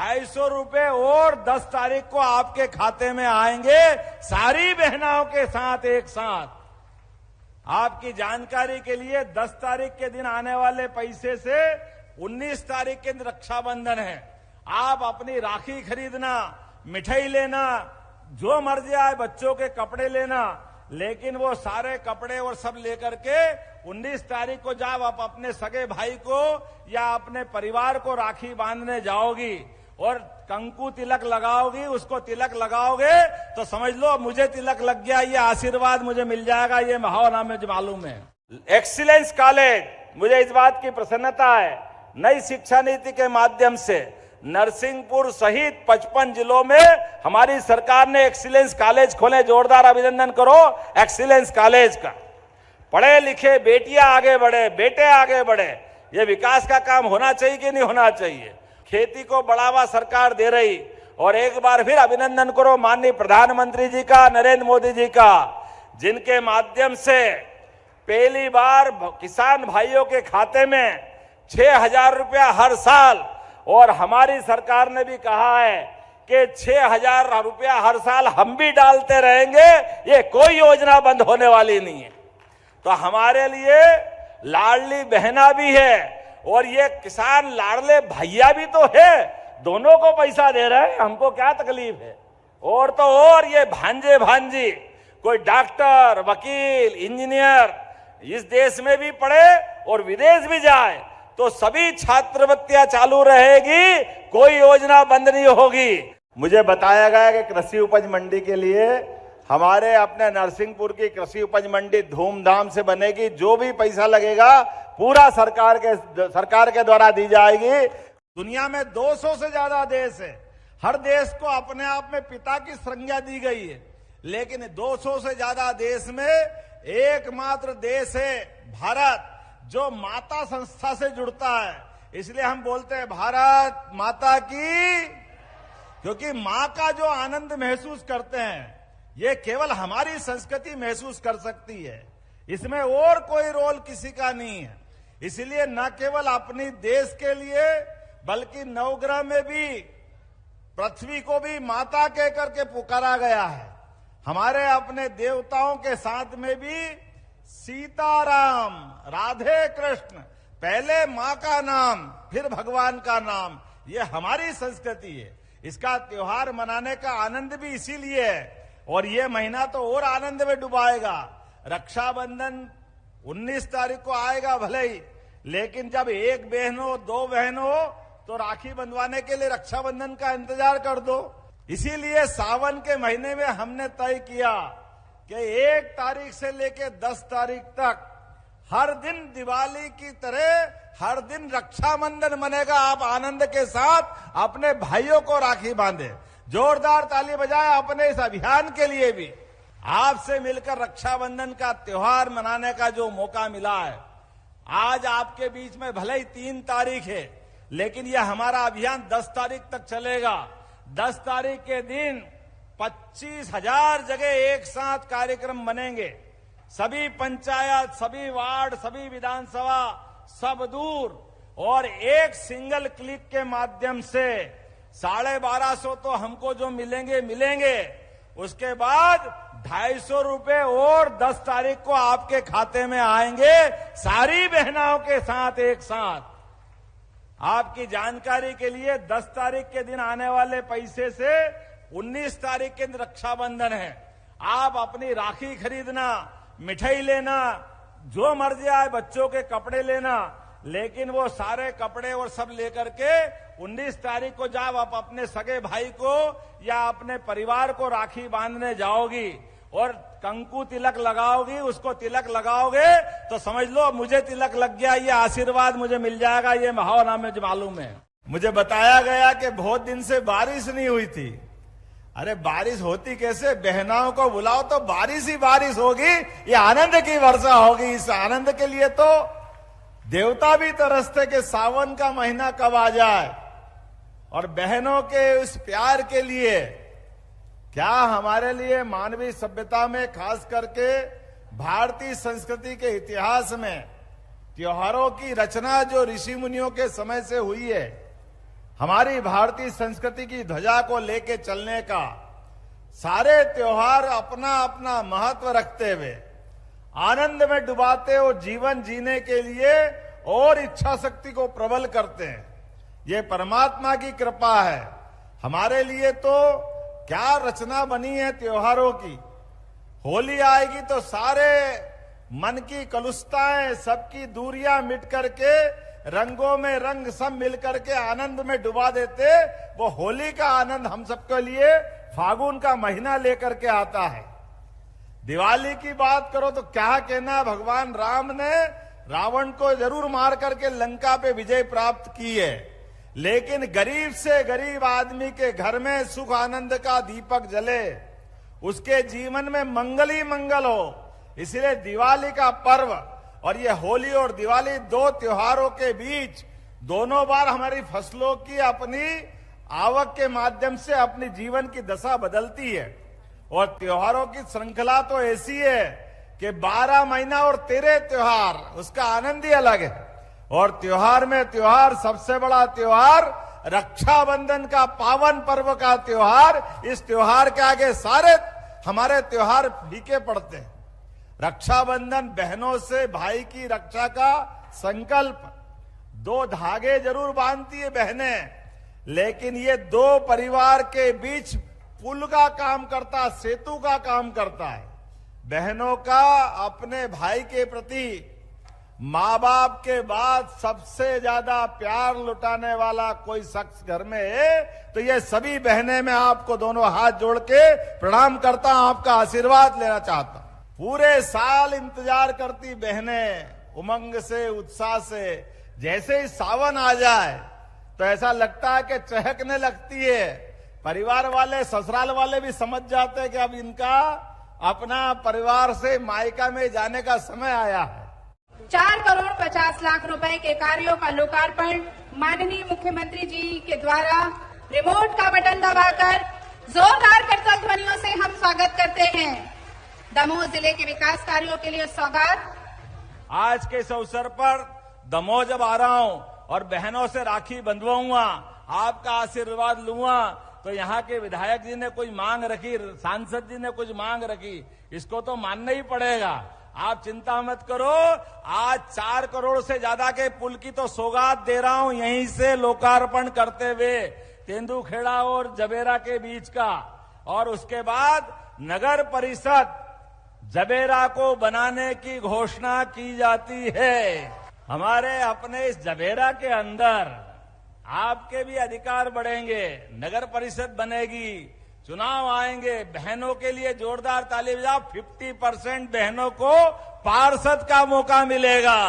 ₹250 और 10 तारीख को आपके खाते में आएंगे, सारी बहनाओं के साथ एक साथ। आपकी जानकारी के लिए 10 तारीख के दिन आने वाले पैसे से 19 तारीख के दिन रक्षाबंधन है। आप अपनी राखी खरीदना, मिठाई लेना, जो मर्जी आए, बच्चों के कपड़े लेना, लेकिन वो सारे कपड़े और सब लेकर के 19 तारीख को जब आप अपने सगे भाई को या अपने परिवार को राखी बांधने जाओगी और कंकु तिलक लगाओगी, उसको तिलक लगाओगे तो समझ लो मुझे तिलक लग गया, ये आशीर्वाद मुझे मिल जाएगा, ये भावना मुझे मालूम है। एक्सीलेंस कॉलेज, मुझे इस बात की प्रसन्नता है, नई शिक्षा नीति के माध्यम से नरसिंहपुर सहित 55 जिलों में हमारी सरकार ने एक्सीलेंस कॉलेज खोले। जोरदार अभिनंदन करो एक्सीलेंस कॉलेज का। पढ़े लिखे बेटियां आगे बढ़े, बेटे आगे बढ़े, ये विकास का काम होना चाहिए कि नहीं होना चाहिए। खेती को बढ़ावा सरकार दे रही, और एक बार फिर अभिनंदन करो माननीय प्रधानमंत्री जी का, नरेंद्र मोदी जी का, जिनके माध्यम से पहली बार किसान भाइयों के खाते में 6,000 रुपया हर साल, और हमारी सरकार ने भी कहा है कि 6,000 रुपया हर साल हम भी डालते रहेंगे, ये कोई योजना बंद होने वाली नहीं है। तो हमारे लिए लाडली बहना भी है और ये किसान लाडले भैया भी तो है, दोनों को पैसा दे रहे हैं, हमको क्या तकलीफ है। और तो और ये भांजे भांजी, कोई डॉक्टर, वकील, इंजीनियर इस देश में भी पढ़े और विदेश भी जाए तो सभी छात्रवृत्तियां चालू रहेगी, कोई योजना बंद नहीं होगी। मुझे बताया गया कि कृषि उपज मंडी के लिए हमारे अपने नरसिंहपुर की कृषि उपज मंडी धूमधाम से बनेगी। जो भी पैसा लगेगा पूरा सरकार के द्वारा दी जाएगी। दुनिया में 200 से ज्यादा देश है, हर देश को अपने आप में पिता की संज्ञा दी गई है, लेकिन 200 से ज्यादा देश में एकमात्र देश है भारत, जो माता संस्था से जुड़ता है। इसलिए हम बोलते हैं भारत माता की, क्योंकि माँ का जो आनंद महसूस करते हैं ये केवल हमारी संस्कृति महसूस कर सकती है, इसमें और कोई रोल किसी का नहीं है। इसलिए न केवल अपनी देश के लिए बल्कि नवग्रह में भी पृथ्वी को भी माता कह करके पुकारा गया है। हमारे अपने देवताओं के साथ में भी सीताराम, राधे कृष्ण, पहले माँ का नाम फिर भगवान का नाम, ये हमारी संस्कृति है। इसका त्योहार मनाने का आनंद भी इसीलिए है, और ये महीना तो और आनंद में डुबाएगा। रक्षाबंधन 19 तारीख को आएगा भले ही, लेकिन जब एक बहन हो, दो बहन हो तो राखी बंधवाने के लिए रक्षाबंधन का इंतजार कर दो। इसीलिए सावन के महीने में हमने तय किया कि 1 तारीख से लेकर 10 तारीख तक हर दिन दिवाली की तरह हर दिन रक्षाबंधन मनेगा। आप आनंद के साथ अपने भाइयों को राखी बांधे। जोरदार ताली बजाए अपने इस अभियान के लिए भी। आपसे मिलकर रक्षाबंधन का त्योहार मनाने का जो मौका मिला है, आज आपके बीच में भले ही 3 तारीख है, लेकिन यह हमारा अभियान 10 तारीख तक चलेगा। 10 तारीख के दिन 25,000 जगह एक साथ कार्यक्रम बनेंगे। सभी पंचायत, सभी वार्ड, सभी विधानसभा, सब दूर, और एक सिंगल क्लिक के माध्यम से 1250 तो हमको जो मिलेंगे। उसके बाद 250 रुपए और 10 तारीख को आपके खाते में आएंगे, सारी बहनाओं के साथ एक साथ। आपकी जानकारी के लिए 10 तारीख के दिन आने वाले पैसे से 19 तारीख के दिन रक्षाबंधन है। आप अपनी राखी खरीदना, मिठाई लेना, जो मर्जी आए, बच्चों के कपड़े लेना, लेकिन वो सारे कपड़े और सब लेकर के 19 तारीख को जब आप अपने सगे भाई को या अपने परिवार को राखी बांधने जाओगी और कंकु तिलक लगाओगी, उसको तिलक लगाओगे तो समझ लो मुझे तिलक लग गया, ये आशीर्वाद मुझे मिल जाएगा, ये भावना मुझे मालूम है। मुझे बताया गया कि बहुत दिन से बारिश नहीं हुई थी। अरे बारिश होती कैसे, बहनाओं को बुलाओ तो बारिश ही बारिश होगी, ये आनंद की वर्षा होगी। इस आनंद के लिए तो देवता भी तरसते कि सावन का महीना कब आ जाए। और बहनों के उस प्यार के लिए क्या हमारे लिए मानवीय सभ्यता में, खास करके भारतीय संस्कृति के इतिहास में त्योहारों की रचना जो ऋषि मुनियों के समय से हुई है, हमारी भारतीय संस्कृति की ध्वजा को लेके चलने का, सारे त्योहार अपना अपना महत्व रखते हुए आनंद में डुबाते और जीवन जीने के लिए और इच्छा शक्ति को प्रबल करते हैं। ये परमात्मा की कृपा है। हमारे लिए तो क्या रचना बनी है त्योहारों की। होली आएगी तो सारे मन की कलुषताएं, सबकी दूरियां मिट करके रंगों में रंग सब मिलकर के आनंद में डुबा देते। वो होली का आनंद हम सबके लिए फागुन का महीना लेकर के आता है। दिवाली की बात करो तो क्या कहना, भगवान राम ने रावण को जरूर मार करके लंका पे विजय प्राप्त की है, लेकिन गरीब से गरीब आदमी के घर में सुख आनंद का दीपक जले, उसके जीवन में मंगल ही मंगल हो। इसलिए दिवाली का पर्व और ये होली और दिवाली दो त्योहारों के बीच दोनों बार हमारी फसलों की अपनी आवक के माध्यम से अपनी जीवन की दशा बदलती है। और त्योहारों की श्रृंखला तो ऐसी है कि 12 महीना और 13 त्योहार, उसका आनंद ही अलग है। और त्योहार में त्योहार, सबसे बड़ा त्योहार रक्षाबंधन का पावन पर्व का त्योहार। इस त्योहार के आगे सारे हमारे त्योहार फीके पड़ते हैं। रक्षाबंधन बहनों से भाई की रक्षा का संकल्प, 2 धागे जरूर बांधती है बहनें, लेकिन ये 2 परिवार के बीच पुल का काम करता, सेतु का काम करता है। बहनों का अपने भाई के प्रति माँ बाप के बाद सबसे ज्यादा प्यार लुटाने वाला कोई शख्स घर में है तो ये सभी बहनें, मैं आपको दोनों हाथ जोड़ के प्रणाम करता हूं, आपका आशीर्वाद लेना चाहता हूं। पूरे साल इंतजार करती बहनें उमंग से, उत्साह से। जैसे ही सावन आ जाए तो ऐसा लगता है कि चहकने लगती है। परिवार वाले, ससुराल वाले भी समझ जाते हैं कि अब इनका अपना परिवार से मायका में जाने का समय आया है। 4 करोड़ 50 लाख रुपए के कार्यों का लोकार्पण माननीय मुख्यमंत्री जी के द्वारा रिमोट का बटन दबाकर जोरदार करतल ध्वनियों से हम स्वागत करते हैं। दमोह जिले के विकास कार्यों के लिए सौगात। आज के इस अवसर पर दमोह जब आ रहा हूं और बहनों से राखी बंधवाऊंगा, आपका आशीर्वाद लूंगा, तो यहाँ के विधायक जी ने कोई मांग रखी, सांसद जी ने कुछ मांग रखी, इसको तो मानना ही पड़ेगा। आप चिंता मत करो, आज 4 करोड़ से ज्यादा के पुल की तो सौगात दे रहा हूं यहीं से लोकार्पण करते हुए, तेंदुखेड़ा और जबेरा के बीच का। और उसके बाद नगर परिषद जबेरा को बनाने की घोषणा की जाती है। हमारे अपने इस जबेरा के अंदर आपके भी अधिकार बढ़ेंगे, नगर परिषद बनेगी, चुनाव आएंगे। बहनों के लिए जोरदार ताली बजाओ। 50% बहनों को पार्षद का मौका मिलेगा।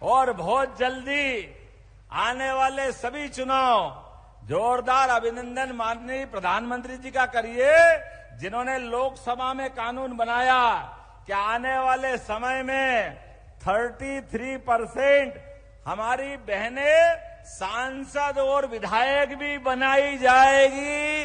और बहुत जल्दी आने वाले सभी चुनाव, जोरदार अभिनंदन माननीय प्रधानमंत्री जी का करिए, जिन्होंने लोकसभा में कानून बनाया कि आने वाले समय में 33% हमारी बहनें सांसद और विधायक भी बनाई जाएगी।